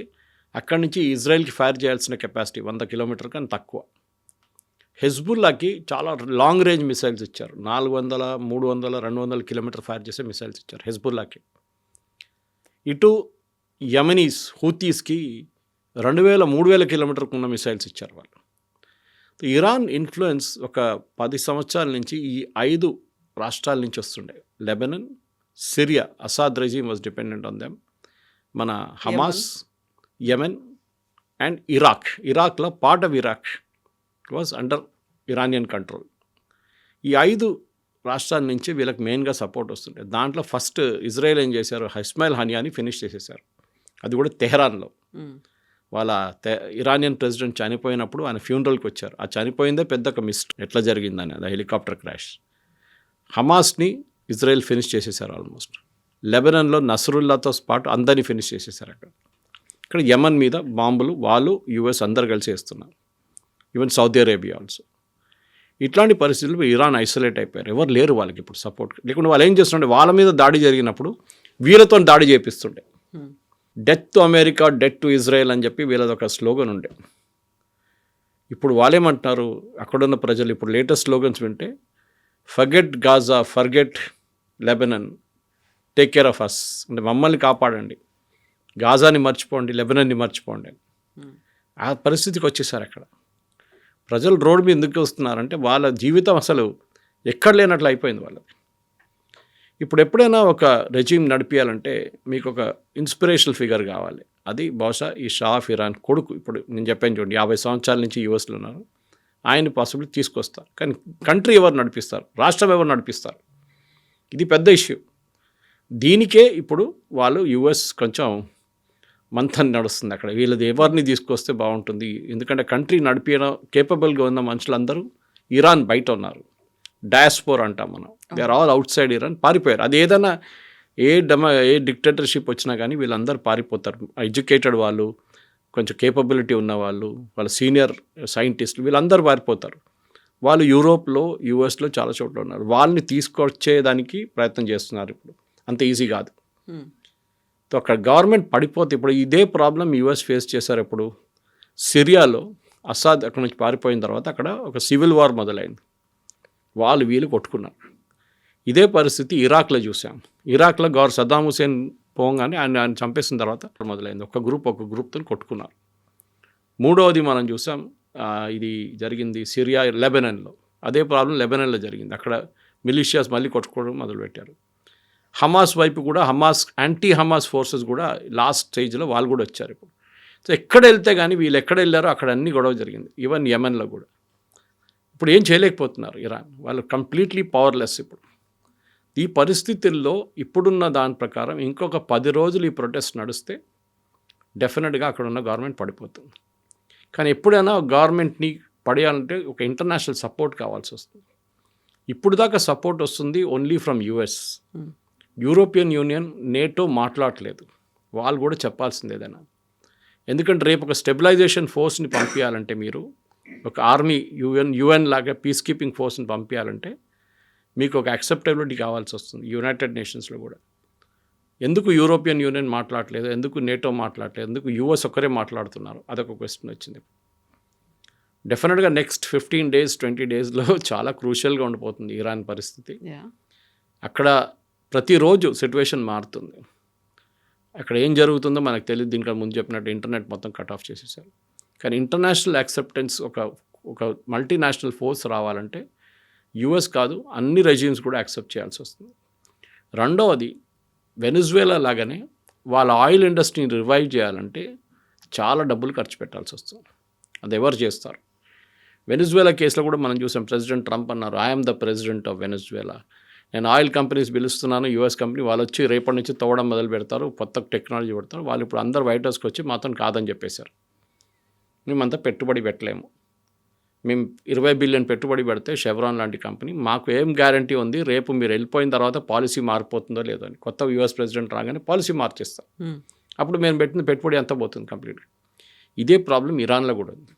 అక్కడి నుంచి ఇజ్రాయెల్కి ఫైర్ చేయాల్సిన కెపాసిటీ 100 కిలోమీటర్ కన్నా తక్కువ. హెజ్బుల్లాకి చాలా లాంగ్ రేంజ్ మిసైల్స్ ఇచ్చారు, 400, 300, 200 కిలోమీటర్ ఫైర్ చేసే మిసైల్స్ ఇచ్చారు హెజ్బుల్లాకి. ఇటు యమనీస్ హూతీస్కి 2,000-3,000 కిలోమీటర్కు ఉన్న మిసైల్స్ ఇచ్చారు వాళ్ళు. ఇరాన్ ఇన్ఫ్లుయెన్స్ ఒక 10 సంవత్సరాల నుంచి ఈ 5 రాష్ట్రాల నుంచి వస్తుండే. Lebanon, Syria, Assad regime was dependent on them. మన హమాస్, యెమెన్ అండ్ ఇరాక్. ఇరాక్లో part of Iraq was under Iranian control. ఈ 5 రాష్ట్రాల నుంచి వీళ్ళకి మెయిన్గా సపోర్ట్ వస్తుండే. దాంట్లో ఫస్ట్ ఇజ్రాయెల్ ఏం చేశారు, ఇస్మాయిల్ హనియాని ఫినిష్ చేసేసారు. అది కూడా తెహరాన్లో. వాళ్ళ ఇరానియన్ ప్రెసిడెంట్ చనిపోయినప్పుడు ఆయన ఫ్యూనరల్కి వచ్చారు. ఆ చనిపోయిందే పెద్ద ఒక మిస్టరీ, ఎట్లా జరిగిందని, అది హెలికాప్టర్ క్రాష్. హమాస్ని ఇజ్రాయెల్ ఫినిష్ చేసేసారు ఆల్మోస్ట్. లెబనన్లో నసరుల్లాతో పాటు అందరినీ ఫినిష్ చేసేసారు అక్కడ. ఇక్కడ యమన్ మీద బాంబులు వాళ్ళు యుఎస్ అందరు కలిసి వేస్తున్నారు, ఈవెన్ సౌదీ అరేబియా ఆల్సో. ఇట్లాంటి పరిస్థితుల్లో ఇరాన్ ఐసోలేట్ అయిపోయారు, ఎవరు లేరు వాళ్ళకి ఇప్పుడు సపోర్ట్. లేకుంటే వాళ్ళు ఏం చేస్తుంటే, వాళ్ళ మీద దాడి జరిగినప్పుడు వీళ్ళతో దాడి చేపిస్తుండే. Death to America, death to Israel అని చెప్పి వీళ్ళది ఒక స్లోగన్ ఉండే. ఇప్పుడు వాళ్ళేమంటున్నారు, అక్కడున్న ప్రజలు ఇప్పుడు లేటెస్ట్ స్లోగన్స్ వింటే, forget Gaza, forget Lebanon, take care of us, అంటే మమ్మల్ని కాపాడండి, గాజాని మర్చిపోండి, లెబనన్ని మర్చిపోండి. ఆ పరిస్థితికి వచ్చేసారు అక్కడ. ప్రజలు రోడ్డు మీద ఎందుకు వస్తున్నారంటే, వాళ్ళ జీవితం అసలు ఎక్కడ లేనట్లు అయిపోయింది వాళ్ళది. ఇప్పుడు ఎప్పుడైనా ఒక రెజ్యూమ్ నడిపించాలంటే మీకు ఒక ఇన్స్పిరేషనల్ ఫిగర్ కావాలి. అది బహుశా ఈ షా ఆఫ్ ఇరాన్ కొడుకు. ఇప్పుడు నేను చెప్పాను చూడండి, 50 సంవత్సరాల నుంచి యూఎస్లో ఉన్నారు. ఆయన పాసిబిలిటీ తీసుకొస్తారు. కానీ కంట్రీ ఎవరు నడిపిస్తారు, రాష్ట్రం ఎవరు నడిపిస్తారు, ఇది పెద్ద ఇష్యూ. దీనికే ఇప్పుడు వాళ్ళు యుఎస్ కొంచెం మంథన్ నడుస్తుంది అక్కడ. వీళ్ళది ఎవరిని తీసుకొస్తే బాగుంటుంది, ఎందుకంటే కంట్రీ నడిపించడం కేపబుల్గా ఉన్న మనుషులందరూ ఇరాన్ బయట ఉన్నారు. డయాస్పోర్ అంటాం మనం. They are all outside Iran, పారిపోయారు. అది ఏదైనా ఏ డిక్టేటర్షిప్ వచ్చినా కానీ వీళ్ళందరూ పారిపోతారు. ఎడ్యుకేటెడ్ వాళ్ళు, కొంచెం కేపబిలిటీ ఉన్న వాళ్ళు, వాళ్ళ సీనియర్ సైంటిస్టులు, వీళ్ళందరూ పారిపోతారు. వాళ్ళు యూరోప్లో, యూఎస్లో చాలా చోట్ల ఉన్నారు. వాళ్ళని తీసుకొచ్చేదానికి ప్రయత్నం చేస్తున్నారు. ఇప్పుడు అంత ఈజీ కాదు. సో అక్కడ గవర్నమెంట్ పడిపోతే, ఇప్పుడు ఇదే ప్రాబ్లం యూఎస్ ఫేస్ చేశారు. ఇప్పుడు సిరియాలో అసాద్ అక్కడ నుంచి పారిపోయిన తర్వాత అక్కడ ఒక సివిల్ వార్ మొదలైంది. వాళ్ళు వీళ్ళు కొట్టుకున్నారు. ఇదే పరిస్థితి ఇరాక్లో చూసాం. ఇరాక్లో సద్దాం హుసేన్ పోగానే ఆయన చంపేసిన తర్వాత మొదలైంది. ఒక గ్రూప్తో కొట్టుకున్నారు. మూడవది మనం చూసాం, ఇది జరిగింది సిరియా, లెబనాన్లో. అదే ప్రాబ్లం లెబనాన్లో జరిగింది. అక్కడ మిలిషియాస్ మళ్ళీ కొట్టుకోవడం మొదలుపెట్టారు. హమాస్ వైపు కూడా యాంటీ హమాస్ ఫోర్సెస్ కూడా లాస్ట్ స్టేజ్లో వాళ్ళు కూడా వచ్చారు. ఇప్పుడు సో ఎక్కడ వెళ్తే కానీ వీళ్ళు ఎక్కడ వెళ్ళారో అక్కడ అన్ని గొడవ జరిగింది. ఈవెన్ యెమెన్లో కూడా. ఇప్పుడు ఏం చేయలేకపోతున్నారు ఇరాన్, వాళ్ళు కంప్లీట్లీ పవర్లెస్. ఇప్పుడు ఈ పరిస్థితుల్లో ఇప్పుడున్న దాని ప్రకారం ఇంకొక 10 రోజులు ఈ ప్రొటెస్ట్ నడిస్తే డెఫినెట్గా అక్కడ ఉన్న గవర్నమెంట్ పడిపోతుంది. కానీ ఎప్పుడైనా గవర్నమెంట్ని పడేయాలంటే ఒక ఇంటర్నేషనల్ సపోర్ట్ కావాల్సి వస్తుంది. ఇప్పుడు దాకా సపోర్ట్ వస్తుంది only from US. European union, NATO మాట్లాడలేదు. వాళ్ళు కూడా చెప్పాల్సింది ఏదైనా. ఎందుకంటే రేపు ఒక స్టెబిలైజేషన్ ఫోర్స్ని పంపించాలంటే, మీరు ఒక ఆర్మీ, యుఎన్ లాగా పీస్ కీపింగ్ ఫోర్స్ని పంపించాలంటే మీకు ఒక యాక్సెప్టబిలిటీ కావాల్సి వస్తుంది యునైటెడ్ నేషన్స్లో కూడా. ఎందుకు యూరోపియన్ యూనియన్ మాట్లాడలేదు, ఎందుకు నేటో మాట్లాడలేదు, ఎందుకు యుఎస్ ఒక్కరే మాట్లాడుతున్నారు, అదొక క్వశ్చన్ వచ్చింది. డెఫినెట్గా నెక్స్ట్ 15 days 20 daysలో చాలా క్రూషియల్గా ఉండిపోతుంది ఇరాన్ పరిస్థితి. అక్కడ ప్రతిరోజు సిచ్యువేషన్ మారుతుంది. అక్కడ ఏం జరుగుతుందో మనకు తెలియదు. దీంట్లో ముందు చెప్పినట్టు ఇంటర్నెట్ మొత్తం కట్ ఆఫ్ చేసేసారు. కానీ ఇంటర్నేషనల్ యాక్సెప్టెన్స్, ఒక మల్టీనేషనల్ ఫోర్స్ రావాలంటే యుఎస్ కాదు, అన్ని రెజ్యూమ్స్ కూడా యాక్సెప్ట్ చేయాల్సి వస్తుంది. రెండవది, వెనిజువేలా లాగానే వాళ్ళ ఆయిల్ ఇండస్ట్రీని రివైవ్ చేయాలంటే చాలా డబ్బులు ఖర్చు పెట్టాల్సి వస్తుంది. అది ఎవరు చేస్తారు? వెనిజువేలా కేసులో కూడా మనం చూసాం. ప్రెసిడెంట్ ట్రంప్ అన్నారు, I'm the president of Venezuela, నేను ఆయిల్ కంపెనీస్ పిలుస్తున్నాను, యుఎస్ కంపెనీ. వాళ్ళు వచ్చి రేపటి నుంచి తవ్వడం మొదలు పెడతారు, కొత్త టెక్నాలజీ పెడతారు. వాళ్ళు ఇప్పుడు అందరు వైట్ హౌస్కి వచ్చి మాత్రం కాదని చెప్పేశారు. మేమంతా పెట్టుబడి పెట్టలేము, మేము 20 బిలియన్ పెట్టుబడి పెడితే షెవ్రాన్ లాంటి కంపెనీ, మాకు ఏం గ్యారంటీ ఉంది రేపు మీరు వెళ్ళిపోయిన తర్వాత పాలసీ మారిపోతుందో లేదో అని. కొత్త యుఎస్ ప్రెసిడెంట్ రాగానే పాలసీ మార్చేస్తాం, అప్పుడు మేము పెట్టిన పెట్టుబడి అంతా పోతుంది కంప్లీట్గా. ఇదే ప్రాబ్లం ఇరాన్లో కూడా ఉంది.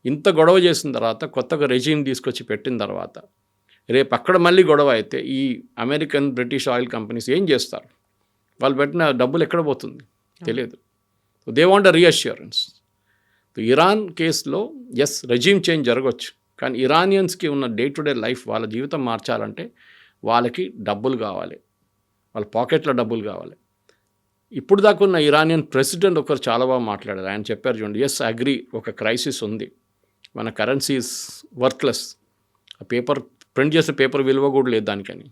ఇంత గొడవ చేసిన తర్వాత, కొత్తగా రెజీమ్ తీసుకొచ్చి పెట్టిన తర్వాత, రేపు అక్కడ మళ్ళీ గొడవ అయితే ఈ అమెరికన్, బ్రిటిష్ ఆయిల్ కంపెనీస్ ఏం చేస్తారు? వాళ్ళు పెట్టిన డబ్బులు ఎక్కడ పోతుంది తెలియదు. They want a reassurance. Iran కేసులో ఎస్, రెజీమ్ చేంజ్ జరగవచ్చు, కానీ ఇరానియన్స్కి ఉన్న డే టు డే లైఫ్, వాళ్ళ జీవితం మార్చాలంటే వాళ్ళకి డబ్బులు కావాలి, వాళ్ళ పాకెట్లో డబ్బులు కావాలి. ఇప్పుడు దాకా ఉన్న ఇరానియన్ ప్రెసిడెంట్ ఒకరు చాలా బాగా మాట్లాడారు. ఆయన చెప్పారు చూడండి, ఎస్ అగ్రీ, ఒక క్రైసిస్ ఉంది, మన కరెన్సీ ఈజ్ వర్త్లెస్, ఆ పేపర్ ప్రింట్ చేసే పేపర్ విలువ కూడా లేదు దానికని.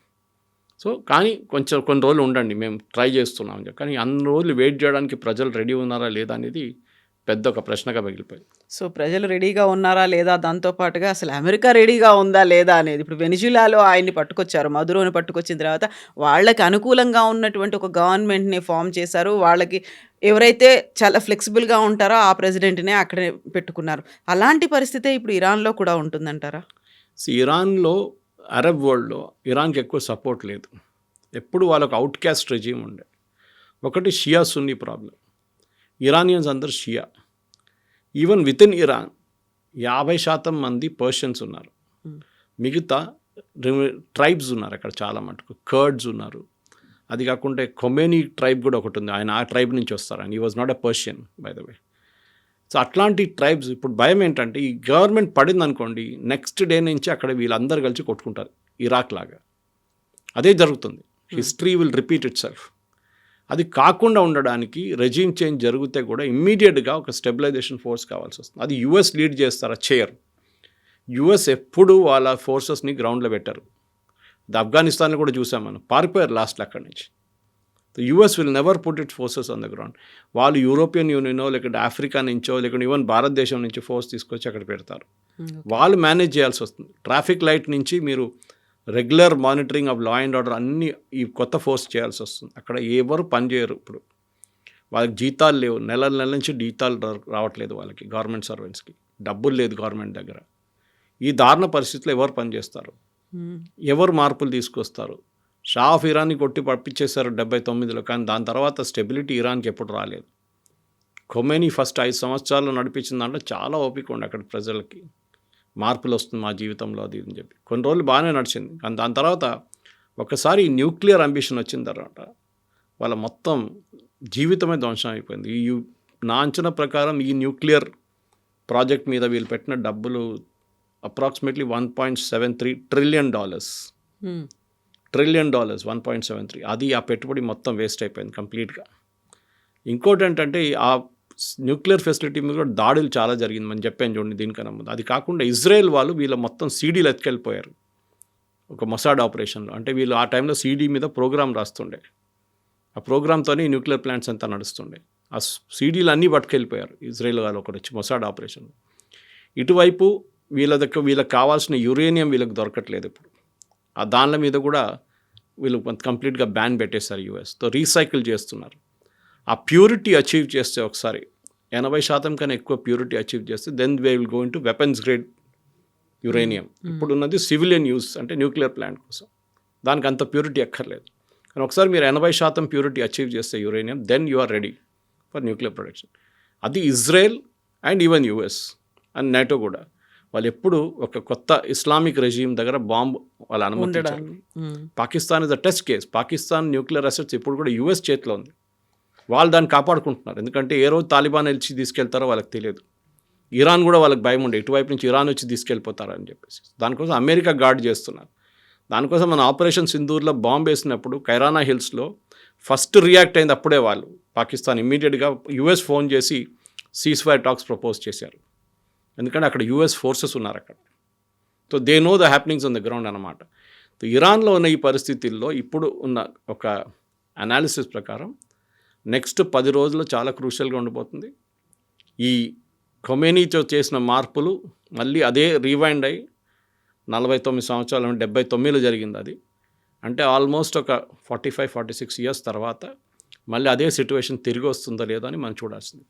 సో కానీ కొన్ని రోజులు ఉండండి, మేము ట్రై చేస్తున్నాం అని చెప్పి. కానీ అన్ని రోజులు వెయిట్ చేయడానికి ప్రజలు రెడీ ఉన్నారా లేదా అనేది పెద్ద ఒక ప్రశ్నగా మిగిలిపోయింది. సో ప్రజలు రెడీగా ఉన్నారా లేదా, దాంతోపాటుగా అసలు అమెరికా రెడీగా ఉందా లేదా అనేది. ఇప్పుడు వెనిజులాలో ఆయన్ని పట్టుకొచ్చారు, మదురోని పట్టుకొచ్చిన తర్వాత వాళ్ళకి అనుకూలంగా ఉన్నటువంటి ఒక గవర్నమెంట్ని ఫామ్ చేశారు. వాళ్ళకి ఎవరైతే చాలా ఫ్లెక్సిబుల్గా ఉంటారో ఆ ప్రెసిడెంట్నే అక్కడే పెట్టుకున్నారు. అలాంటి పరిస్థితే ఇప్పుడు ఇరాన్లో కూడా ఉంటుందంటారా? ఇరాన్లో, అరబ్ వరల్డ్లో ఇరాన్కి ఎక్కువ సపోర్ట్ లేదు. ఎప్పుడు వాళ్ళకు అవుట్ క్యాస్ట్ రెజీమ్ ఉండే. ఒకటి షియా సున్నీ ప్రాబ్లం. ఇరానియన్స్ అందరు షియా. ఈవెన్ విత్ ఇన్ ఇరాన్ 50% మంది పర్షియన్స్ ఉన్నారు. మిగతా ట్రైబ్స్ ఉన్నారు అక్కడ చాలా మటుకు. కర్డ్స్ ఉన్నారు. అది కాకుండా కొమేనీ ట్రైబ్ కూడా ఒకటి ఉంది, ఆయన ఆ ట్రైబ్ నుంచి వస్తారు. ఆయన ఈ was not a Persian by the way. So అట్లాంటి ట్రైబ్స్. ఇప్పుడు భయం ఏంటంటే, ఈ గవర్నమెంట్ పడింది అనుకోండి, నెక్స్ట్ డే నుంచి అక్కడ వీళ్ళందరూ కలిసి కొట్టుకుంటారు, ఇరాక్ లాగా. అదే జరుగుతుంది. History will repeat it self. అది కాకుండా ఉండడానికి రెజీమ్ చేంజ్ జరిగితే కూడా ఇమ్మీడియట్గా ఒక స్టెబిలైజేషన్ ఫోర్స్ కావాల్సి వస్తుంది. అది యుఎస్ లీడ్ చేస్తారా? చేయరు. యుఎస్ ఎప్పుడు వాళ్ళ ఫోర్సెస్ని గ్రౌండ్లో పెట్టారు. ఆఫ్ఘనిస్తాన్లో కూడా చూసాం మనం, పారిపోయారు లాస్ట్లో అక్కడి నుంచి. The US will never put it forces on the ground. వాళ్ళు యూరోపియన్ యూనియనో లేకుంటే ఆఫ్రికా నుంచో లేకుంటే ఈవెన్ భారతదేశం నుంచి ఫోర్స్ తీసుకొచ్చి అక్కడ పెడతారు. వాళ్ళు మేనేజ్ చేయాల్సి వస్తుంది. ట్రాఫిక్ లైట్ నుంచి మీరు regular monitoring of law and order అన్నీ ఈ కొత్త ఫోర్స్ చేయాల్సి వస్తుంది. అక్కడ ఎవరు పనిచేయరు. ఇప్పుడు వాళ్ళకి జీతాలు లేవు, నెల నుంచి జీతాలు రావట్లేదు వాళ్ళకి, గవర్నమెంట్ సర్వెంట్స్కి డబ్బులు లేదు గవర్నమెంట్ దగ్గర. ఈ దారుణ పరిస్థితుల్లో ఎవరు పనిచేస్తారు, ఎవరు మార్పులు తీసుకొస్తారు? షా ఆఫ్ ఇరాన్ని కొట్టి పంపించేశారు 79లో, కానీ దాని తర్వాత స్టెబిలిటీ ఇరాన్కి ఎప్పుడు రాలేదు. ఖొమైనీ ఫస్ట్ 5 సంవత్సరాలు నడిపించిన దాంట్లో చాలా ఓపిక ఉండే అక్కడ ప్రజలకి, మార్పులు వస్తుంది మా జీవితంలో అది అని చెప్పి. కొన్ని రోజులు బాగానే నడిచింది, కానీ దాని తర్వాత ఒకసారి న్యూక్లియర్ అంబిషన్ వచ్చిన తర్వాత వాళ్ళ మొత్తం జీవితమే ధ్వంసం అయిపోయింది. నా అంచనా ప్రకారం ఈ న్యూక్లియర్ ప్రాజెక్ట్ మీద వీళ్ళు పెట్టిన డబ్బులు అప్రాక్సిమేట్లీ $1.73 ట్రిలియన్. $1.73 ట్రిలియన్. అది ఆ పెట్టుబడి మొత్తం వేస్ట్ అయిపోయింది కంప్లీట్గా. ఇంకోటి ఏంటంటే ఆ న్యూక్లియర్ ఫెసిలిటీ మీద కూడా దాడులు చాలా జరిగింది, మనం చెప్పాను చూడండి దీనికన్నా ముందు. అది కాకుండా ఇజ్రాయెల్ వాళ్ళు వీళ్ళ మొత్తం సీడీలు ఎత్తుకెళ్ళిపోయారు ఒక మొసాడ్ ఆపరేషన్లో. అంటే వీళ్ళు ఆ టైంలో సీడీ మీద ప్రోగ్రామ్ రాస్తుండే, ఆ ప్రోగ్రామ్తోనే ఈ న్యూక్లియర్ ప్లాంట్స్ అంతా నడుస్తుండే. ఆ సీడీలు అన్నీ పట్టుకెళ్ళిపోయారు ఇజ్రాయెల్ వాళ్ళు ఒకటి వచ్చి మొసాడ్ ఆపరేషన్. ఇటువైపు వీళ్ళకి కావాల్సిన యురేనియం వీళ్ళకి దొరకట్లేదు ఇప్పుడు. ఆ దానిల మీద కూడా వీళ్ళు కంప్లీట్గా బ్యాన్ పెట్టేశారు యూఎస్తో. రీసైకిల్ చేస్తున్నారు. ఆ ప్యూరిటీ అచీవ్ చేస్తే ఒకసారి 80% కన్నా ఎక్కువ ప్యూరిటీ అచీవ్ చేస్తే then they will go into weapons grade uranium. ఇప్పుడు ఉన్నది సివిలియన్ యూస్ అంటే న్యూక్లియర్ ప్లాంట్ కోసం, దానికి అంత ప్యూరిటీ ఎక్కర్లేదు. కానీ ఒకసారి మీరు 80% ప్యూరిటీ అచీవ్ చేస్తే uranium, then you are ready for nuclear production. అది Israel and even US and NATO కూడా వాళ్ళు ఎప్పుడు ఒక కొత్త ఇస్లామిక్ రెజీమ్ దగ్గర బాంబు వాళ్ళు అనుమతించారు. Pakistan is the test case. Pakistan nuclear assets ఇప్పుడు కూడా యుఎస్ చేతిలో ఉంది. వాళ్ళు దాన్ని కాపాడుకుంటున్నారు, ఎందుకంటే ఏ రోజు తాలిబాన్ వచ్చి తీసుకెళ్తారో వాళ్ళకి తెలియదు. ఇరాన్ కూడా వాళ్ళకి భయం ఉండే, ఇటువైపు నుంచి ఇరాన్ వచ్చి తీసుకెళ్ళిపోతారని చెప్పేసి. దానికోసం అమెరికా గార్డ్ చేస్తున్నారు. దానికోసం మన ఆపరేషన్ సింధూర్లో బాంబు వేసినప్పుడు కైరానా హిల్స్లో ఫస్ట్ రియాక్ట్ అయింది అప్పుడే వాళ్ళు. పాకిస్తాన్ ఇమ్మీడియట్గా యుఎస్ ఫోన్ చేసి సీజ్ ఫైర్ టాక్స్ ప్రపోజ్ చేశారు, ఎందుకంటే అక్కడ యుఎస్ ఫోర్సెస్ ఉన్నారు అక్కడ. So they know the happenings on the ground అన్నమాట. సో ఇరాన్లో ఉన్న ఈ పరిస్థితుల్లో ఇప్పుడు ఉన్న ఒక అనాలిసిస్ ప్రకారం నెక్స్ట్ 10 రోజులు చాలా క్రూషియల్గా ఉండిపోతుంది. ఈ ఖొమైనీతో చేసిన మార్పులు మళ్ళీ అదే రీవైండ్ అయ్యి 49 సంవత్సరాలు 79లో జరిగింది అది. అంటే ఆల్మోస్ట్ ఒక 45-46 ఇయర్స్ తర్వాత మళ్ళీ అదే సిచ్యువేషన్ తిరిగి వస్తుందో లేదో అని మనం చూడాల్సింది.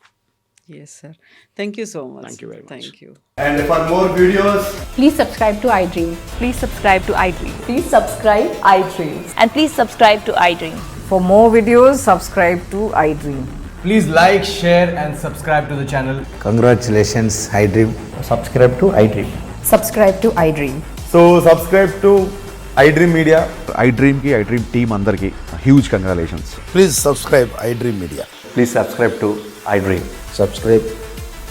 Yes, sir. Thank you so much. Thank you very much. Thank you. And for more videos, Please subscribe to iDream. Please subscribe to iDream. Please subscribe iDream. And please subscribe to iDream. For more videos, subscribe to iDream. please like, share, and subscribe to the channel. Congratulations, iDream. Subscribe to iDream. Subscribe to iDream. So subscribe to iDream Media. iDream ki iDream team andarki huge congratulations. Please subscribe iDream Media. Please subscribe to iDream. Subscribe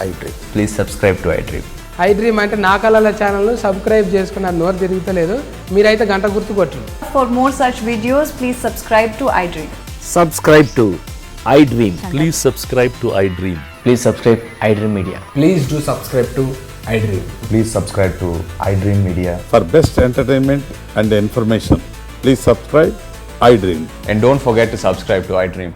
iDream. Please subscribe to iDream. iDream అంటే నా కళల ఛానల్ను subscribe చేసుకున్న నోరు తిరుగుతలేదు, మీరైతే గంట గుర్తు కొట్టండి. For more such videos, please subscribe to iDream. Subscribe to iDream. Please subscribe to iDream. Please subscribe iDream Media. Please do subscribe to iDream. Please subscribe to iDream Media. For best entertainment and information, please subscribe iDream. And don't forget to subscribe to iDream.